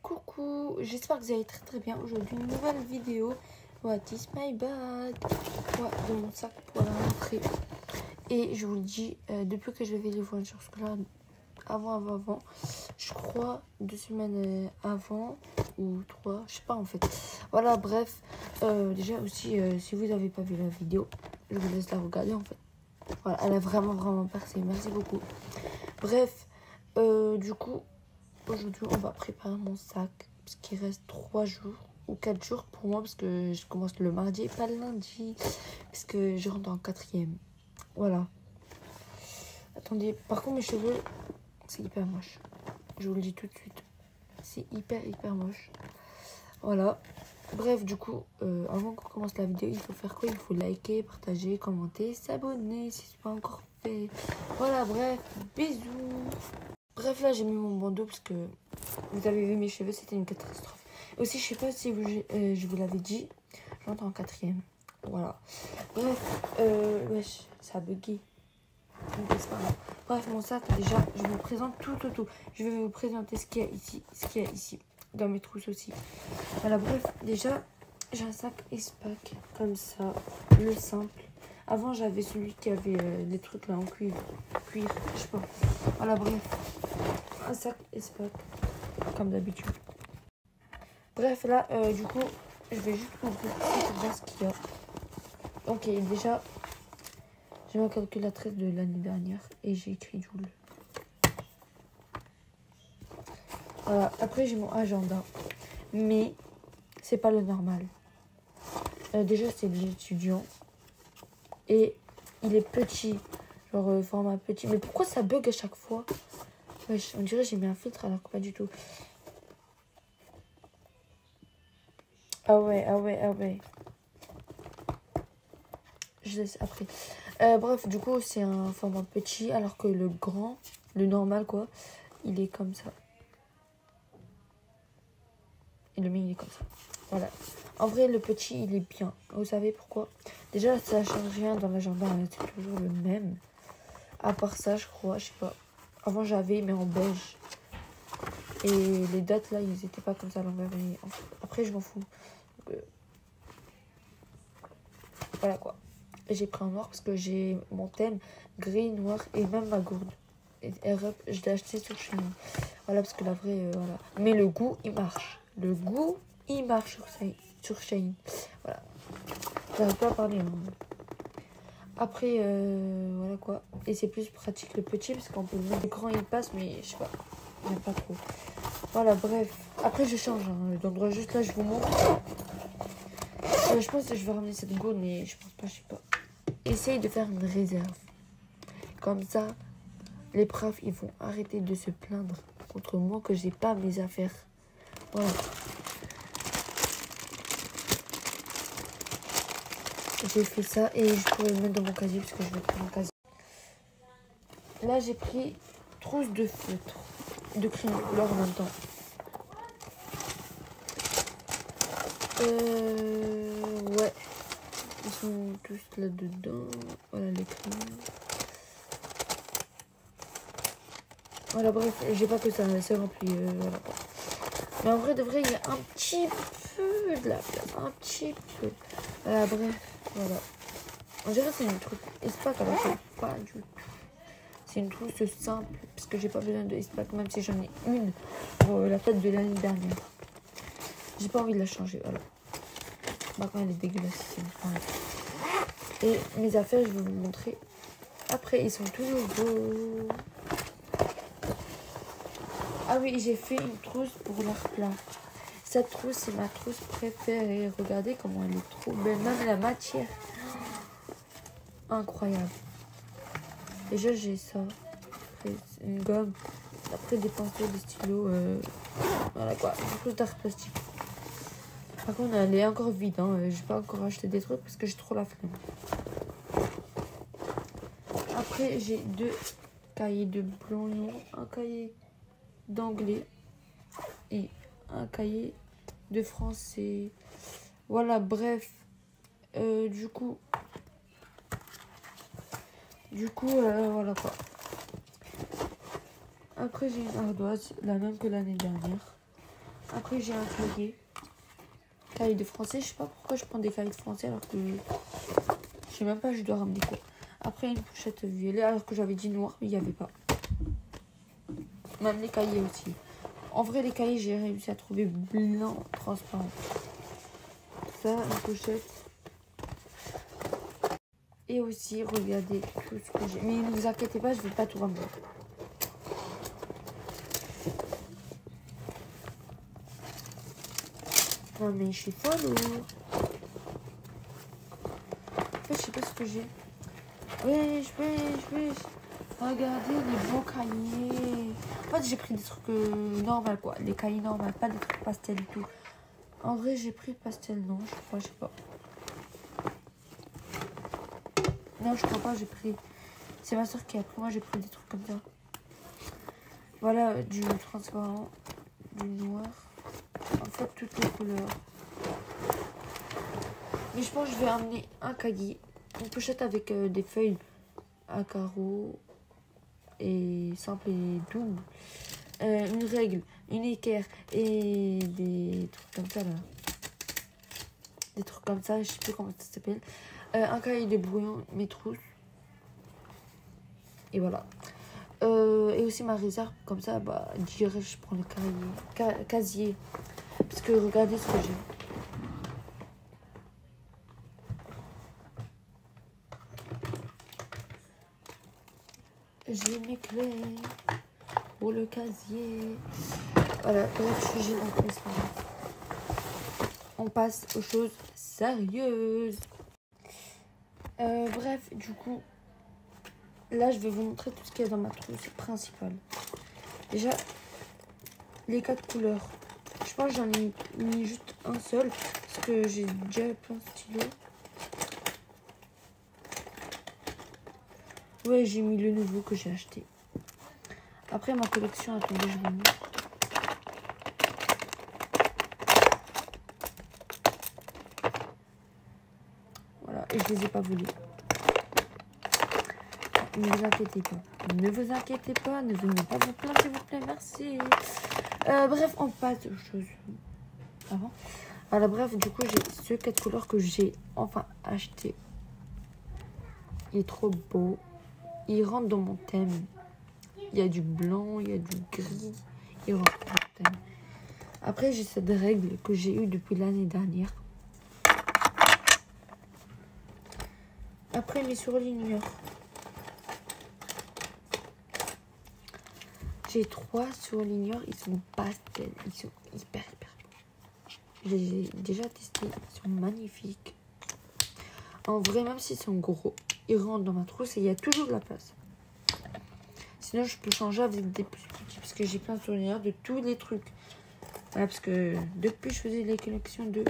Coucou, j'espère que vous allez très bien. Aujourd'hui, une nouvelle vidéo. What is my bag? Dans mon sac pour la rentrée. Et je vous le dis, depuis que je vais les voitures scolaires, avant, je crois 2 semaines avant ou 3, je sais pas en fait. Voilà, bref, déjà aussi, si vous n'avez pas vu la vidéo, je vous laisse la regarder en fait. Voilà, elle a vraiment percé, merci beaucoup. Bref, du coup, aujourd'hui, on va préparer mon sac parce qu'il reste 3 jours ou 4 jours pour moi parce que je commence le mardi et pas le lundi parce que je rentre en 4e. Voilà. Attendez, par contre mes cheveux, c'est hyper moche. Je vous le dis tout de suite. C'est hyper moche. Voilà. Bref, du coup, avant qu'on commence la vidéo, il faut faire quoi? Il faut liker, partager, commenter, s'abonner si ce n'est pas encore fait. Voilà, bref, bisous. Bref, là, j'ai mis mon bandeau parce que vous avez vu mes cheveux, c'était une catastrophe. Aussi, je sais pas si je vous l'avais dit, j'entre en 4e. Voilà. Bref, wesh, ça a bugué. Donc, c'est pas grave. Bref, mon sac, déjà, je vous présente tout. Je vais vous présenter ce qu'il y a ici, dans mes trousses aussi. Voilà, bref, déjà, j'ai un sac Espac, comme ça, le simple. Avant, j'avais celui qui avait des trucs là en cuir, je sais pas. Voilà, bref, un sac Espac, comme d'habitude. Bref, là, du coup, je vais juste ouvrir pour voir ce qu'il y a. Ok, déjà, j'ai ma calculatrice de l'année dernière et j'ai écrit Joule. Voilà, après, j'ai mon agenda, mais c'est pas le normal. Déjà, c'est de l'étudiant et il est petit, genre format petit. Mais pourquoi ça bug à chaque fois? Wesh, on dirait que j'ai mis un filtre alors que pas du tout. Ah ouais. Je laisse après. Bref, du coup, c'est un format petit alors que le grand, le normal quoi, il est comme ça. Et le mien, il est comme ça. Voilà. En vrai, le petit, il est bien. Vous savez pourquoi? Déjà, ça change rien dans l'agenda, c'est toujours le même. À part ça, je crois, je sais pas. Avant, j'avais, mais en beige. Et les dates, là, ils étaient pas comme ça à l'envers. Après, je m'en fous. Donc, voilà quoi. J'ai pris en noir parce que j'ai mon thème gris, noir et même ma gourde. Et je l'ai acheté sur Shein. Voilà, parce que la vraie, voilà. Mais le goût, il marche. Le goût, il marche sur Shein. Voilà. J'arrive pas à parler. Hein. Après, voilà quoi. Et c'est plus pratique le petit parce qu'on peut le mettre. Le grand, il passe, mais je sais pas. J'aime pas trop. Voilà, bref. Après, je change. Hein, d'endroit juste là, je vous montre. Je pense que je vais ramener cette gourde, mais je pense pas, je sais pas. Essaye de faire une réserve. Comme ça, les profs, ils vont arrêter de se plaindre contre moi que j'ai pas mes affaires. Voilà. J'ai fait ça et je pourrais le mettre dans mon casier parce que je vais prendre mon casier. Là, j'ai pris trousse de feutre, de crayon de couleur en même temps. Ouais. Ils sont tous là-dedans. Voilà les crayons. Voilà, bref, j'ai pas que ça, c'est rempli. Voilà. Mais en vrai, de vrai, il y a un petit peu de la place. Un petit peu. Voilà, bref, voilà. On dirait que c'est une trousse Espac, alors que pas du tout. C'est une trousse simple, parce que j'ai pas besoin de Espac, même si j'en ai une pour la fête de l'année dernière. J'ai pas envie de la changer, voilà. Maintenant, elle est dégueulasse. Et mes affaires, je vais vous montrer. Après, ils sont tout nouveaux. Ah oui, j'ai fait une trousse pour l'art plat. Cette trousse, c'est ma trousse préférée. Regardez comment elle est trop belle. Même la matière. Incroyable. Déjà, j'ai ça. Après, une gomme. Après, des pinceaux, des stylos. Voilà quoi. Une trousse d'art plastique. Par contre, elle est encore vide. Hein. Je vais pas encore acheter des trucs parce que j'ai trop la flemme. Après, j'ai 2 cahiers de blanc, un cahier d'anglais et un cahier de français. Voilà, bref. Du coup, voilà quoi. Après, j'ai une ardoise, la même que l'année dernière. Après, j'ai un cahier. Cahier de français. Je sais pas pourquoi je prends des cahiers de français alors que je sais même pas, je dois ramener quoi. Après, une pochette violet alors que j'avais dit noir, mais il n'y avait pas. Même les cahiers aussi. En vrai, les cahiers, j'ai réussi à trouver blanc, transparent. Ça, une pochette. Et aussi, regardez tout ce que j'ai. Mais ne vous inquiétez pas, je ne vais pas tout ramener. Non, mais je suis folle. En fait, je sais pas ce que j'ai. Wesh. Regardez les beaux cahiers. En fait, j'ai pris des trucs normaux, quoi. Les cahiers normaux, pas des trucs pastel et tout. En vrai, j'ai pris pastel, non, je crois, je sais pas. Non, je crois pas, j'ai pris... C'est ma soeur qui a pris, moi j'ai pris des trucs comme ça. Voilà, du transparent, du noir. En fait, toutes les couleurs. Mais je pense que je vais amener un cahier. Une pochette avec des feuilles à carreaux et simple et double. Une règle, une équerre et des trucs comme ça là. Des trucs comme ça, je sais plus comment ça s'appelle. Un cahier de brouillon, mes trousses. Et voilà. Et aussi ma réserve, comme ça, bah, direct, je prends le casier. Parce que regardez ce que j'ai. J'ai mes clés pour le casier. Voilà, bref, je suis gênée. On passe aux choses sérieuses. Bref, du coup, là, je vais vous montrer tout ce qu'il y a dans ma trousse principale. Déjà, les 4 couleurs. Je pense que j'en ai mis juste un seul. Parce que j'ai déjà plein de stylos. Ouais, j'ai mis le nouveau que j'ai acheté. Après, ma collection, attendez, je l'ai mis. Voilà, et je les ai pas volés. Ne vous inquiétez pas. Ne vous inquiétez pas. Ne venez pas vous plaindre, s'il vous plaît. Merci. Bref, on passe aux choses avant. Voilà, bref, du coup, j'ai ce 4 couleurs que j'ai enfin acheté. Il est trop beau. Il rentre dans mon thème. Il y a du blanc, il y a du gris. Il rentre dans mon thème. Après, j'ai cette règle que j'ai eue depuis l'année dernière. Après, mes surligneurs. J'ai 3 surligneurs. Ils sont pastels. Ils sont hyper beaux. Je les ai déjà testés. Ils sont magnifiques. En vrai, même s'ils sont gros, ils rentrent dans ma trousse et il y a toujours de la place. Sinon, je peux changer avec des plus petits parce que j'ai plein de surligneurs de tous les trucs. Voilà, parce que depuis, je faisais les collections de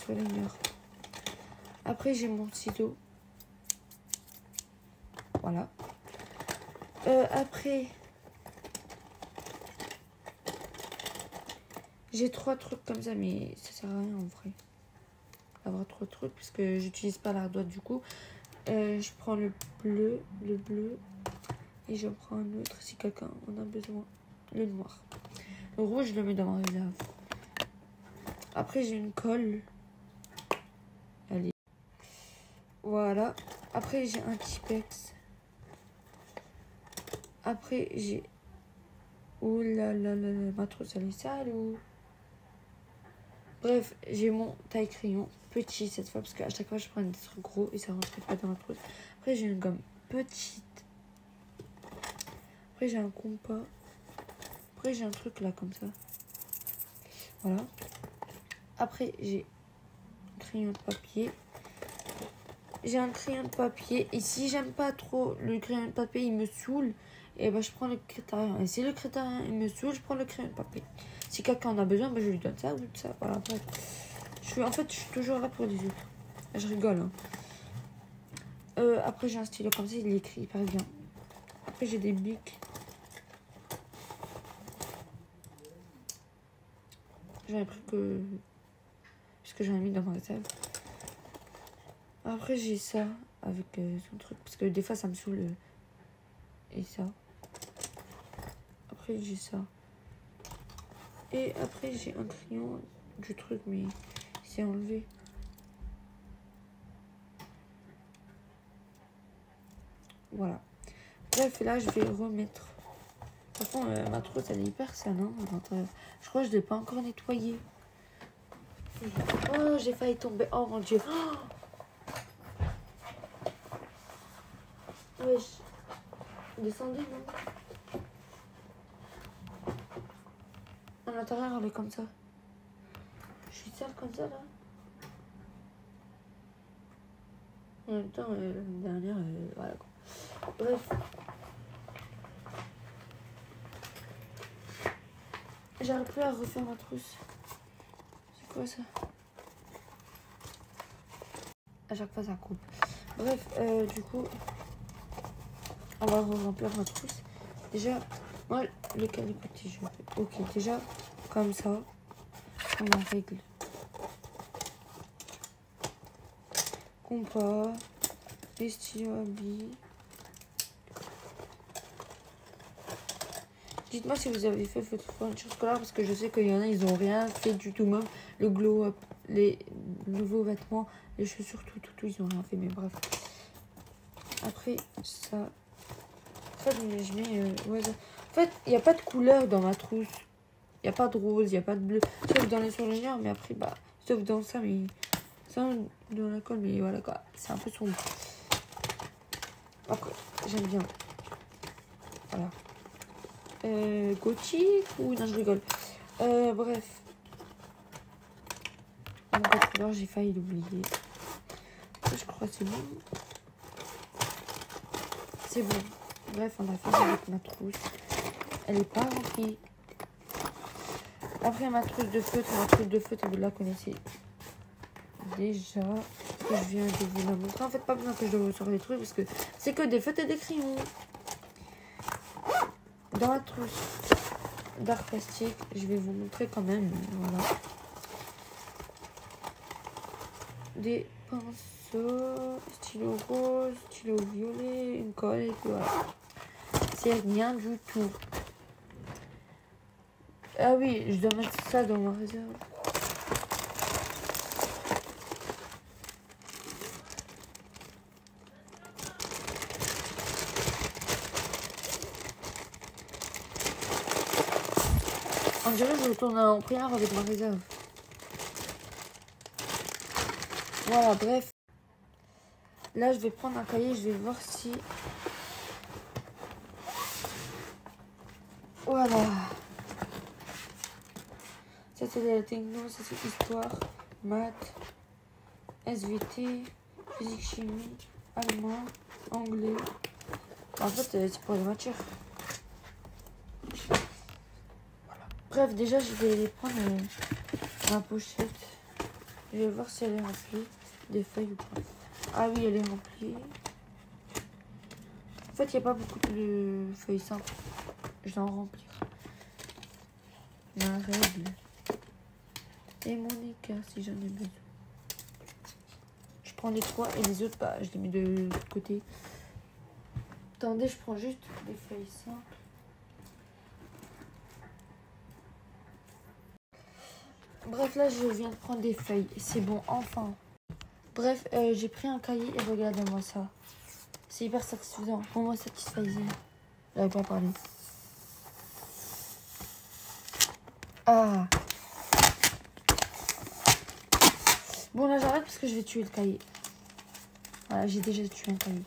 surligneurs. Après, j'ai mon ciseau. Voilà. Après, j'ai 3 trucs comme ça, mais ça sert à rien en vrai. Avoir 3 trucs, parce que j'utilise pas l'ardoise du coup. Je prends le bleu, et je prends un autre si quelqu'un en a besoin. Le noir. Le rouge, je le mets dans ma réserve. Après, j'ai une colle. Allez. Voilà. Après, j'ai un Tipex. Après, j'ai... Ouh là là là là, ma trousse, elle est sale ou... Bref, j'ai mon taille crayon petit cette fois parce qu'à chaque fois je prends des trucs gros et ça rentrait pas dans ma trousse. Après j'ai une gomme petite. Après j'ai un compas. Après j'ai un truc là comme ça. Voilà. Après j'ai un crayon de papier. J'ai un crayon de papier et si j'aime pas trop le crayon de papier, il me saoule. Et ben je prends le Critérium. Et si le Critérium il me saoule, je prends le crayon de papier. Si quelqu'un en a besoin, ben je lui donne ça ou ça. Voilà, bref. En fait, je suis toujours là pour les autres. Je rigole. Hein. Après, j'ai un stylo comme ça, il écrit hyper bien. Après, j'ai des bics. J'en ai pris que... Parce que j'en ai mis dans ma réserve. Après, j'ai ça avec son truc. Parce que des fois, ça me saoule. Et ça. Après, j'ai ça. Et après, j'ai un crayon du truc, mais c'est enlevé. Voilà. Bref, là, je vais remettre. De toute façon, ma trousse, elle est hyper sale. Hein, à l'intérieur. Je crois que je ne l'ai pas encore nettoyée. Oh, j'ai failli tomber. Oh mon Dieu. Oh, wesh. Descendez, non? À l'intérieur, elle est comme ça. Je suis sale comme ça, là. En même temps, la dernière, voilà quoi. Bref. J'arrive plus à refaire ma trousse. C'est quoi ça? À chaque fois, ça coupe. Bref, du coup, on va remplir ma trousse. Déjà, moi, le calicotis, je fais. Ok, déjà, comme ça, on en règle. Compas, les stylos à billes. Dites-moi si vous avez fait votre fourniture scolaire parce que je sais qu'il y en a, ils n'ont rien fait du tout. Même le glow up, les nouveaux vêtements, les chaussures, tout, ils n'ont rien fait. Mais bref. Après, ça. En fait, je mets. Ouais, ça. En fait, il n'y a pas de couleur dans ma trousse. Il n'y a pas de rose, il n'y a pas de bleu. Sauf dans les surligneurs, mais après, bah. Sauf dans ça, mais. Ça, dans la colle, mais voilà quoi. C'est un peu sombre. Après, j'aime bien. Voilà. Gothique ou non, je rigole. Bref. Mon contrôleur, j'ai failli l'oublier. Je crois que c'est bon. C'est bon. Bref, on a fait avec ma trousse. Elle est pas remplie. Après, ma trousse de feutre, vous la connaissez déjà. Que je viens de vous la montrer. En fait, pas besoin que je vous sorte les trucs parce que c'est que des feutres et des crayons. Dans la trousse d'art plastique, je vais vous montrer quand même. Voilà. Des pinceaux, stylo rose, stylo violet, une colle et puis voilà. C'est rien du tout. Ah oui, je dois mettre ça dans ma réserve. On dirait que je retourne en prière avec ma réserve. Voilà, bref. Là, je vais prendre un cahier, je vais voir si... Voilà. Ça, c'est la techno, ça, c'est histoire, maths, SVT, physique, chimie, allemand, anglais. En fait, c'est pour les matières. Voilà. Bref, déjà, je vais prendre ma pochette. Je vais voir si elle est remplie des feuilles ou pas. Ah oui, elle est remplie. En fait, il n'y a pas beaucoup de feuilles simples. Je vais en remplir. Ma règle. Et mon écart, si j'en ai besoin. Je prends les 3 et les autres, bah, je les mets de l'autre côté. Attendez, je prends juste des feuilles simples. Bref, là, je viens de prendre des feuilles. C'est bon, enfin. Bref, j'ai pris un cahier et regardez-moi ça. C'est hyper satisfaisant. Pour moi, satisfaisant. J'avais pas parlé. Ah. Bon, là, j'arrête parce que je vais tuer le cahier. Voilà, j'ai déjà tué un cahier.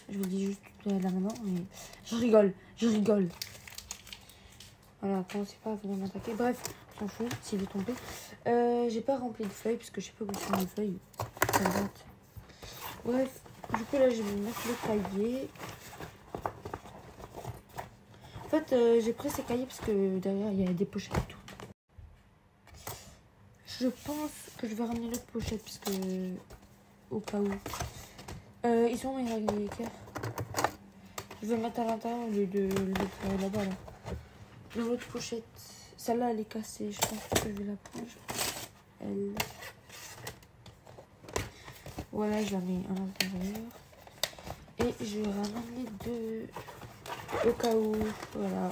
Je vous le dis juste là maintenant, mais je rigole. Voilà, pensez pas à venir m'attaquer. Bref, on s'en fout s'il est tombé. J'ai pas rempli de feuilles parce que je sais pas où sont les feuilles. Ça date. Bref, du coup là je vais mettre le cahier. En fait, j'ai pris ces cahiers parce que derrière il y a des pochettes et tout. Je pense que je vais ramener l'autre pochette parce que au cas où. Ils sont les équerres. Je vais mettre à l'intérieur au lieu de l'autre là-bas là. L'autre pochette. Celle-là elle est cassée. Je pense que je vais la prendre. Elle. Voilà, je la mets à l'intérieur. Et je ramène les deux au cas où. Voilà.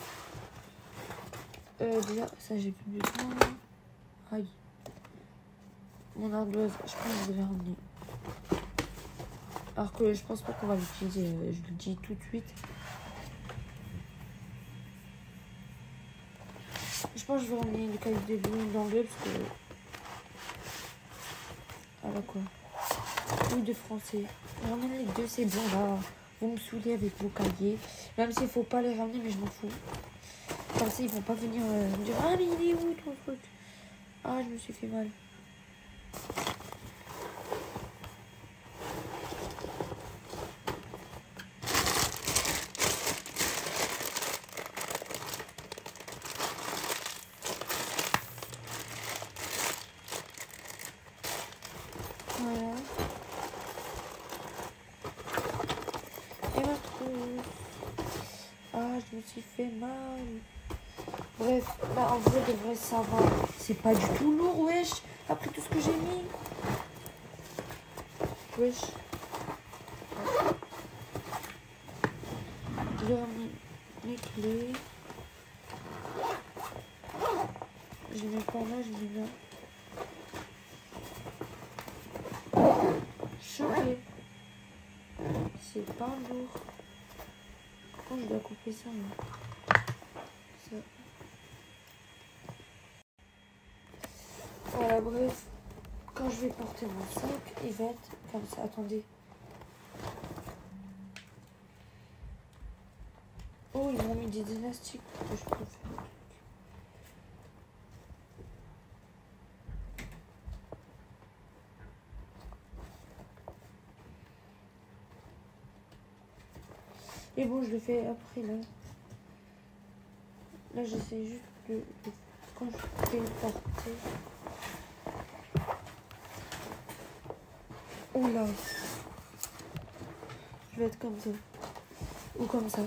Déjà, ça j'ai plus de temps. Aïe. Mon ardoise, je pense que je vais ramener. Alors que je pense pas qu'on va l'utiliser, je le dis tout de suite. Je pense que je vais ramener le cahier de d'anglais parce que... Ah là quoi. Ou de français. Ramène les deux, c'est bon là. Vous me saoulez avec vos cahiers. Même s'il faut pas les ramener, mais je m'en fous. Comme ça, ils vont pas venir me dire ah, mais il est où ton truc? Ah, je me suis fait mal. Voilà. Et ma trousse. Ah, je me suis fait mal. Bref, bah en vrai, de vrai, ça va. C'est pas du tout lourd, wesh. Après tout ce que j'ai mis. Wesh. Je vais ramener mes clés. Je les mets pas là, je les mets là. Choqué. C'est pas lourd. Comment je dois couper ça, là? Ça. Voilà, bref. Quand je vais porter mon sac, il va être comme ça. Attendez. Oh, ils m'ont mis des élastiques que je peux faire. Et bon, je le fais après, là. Là, j'essaie juste de... Quand je vais le porter... Oh là. Je vais être comme ça. Ou comme ça.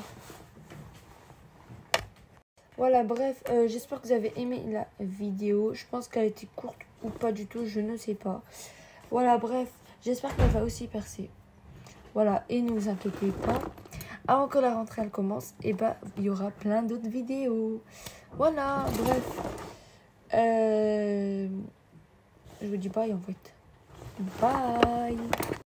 Voilà, bref, j'espère que vous avez aimé la vidéo. Je pense qu'elle a été courte ou pas du tout, je ne sais pas. Voilà, bref, j'espère qu'elle va aussi percer. Voilà, et ne vous inquiétez pas. Avant que la rentrée elle commence, et bah, il y aura plein d'autres vidéos. Voilà, bref. Je vous dis bye en fait. Bye.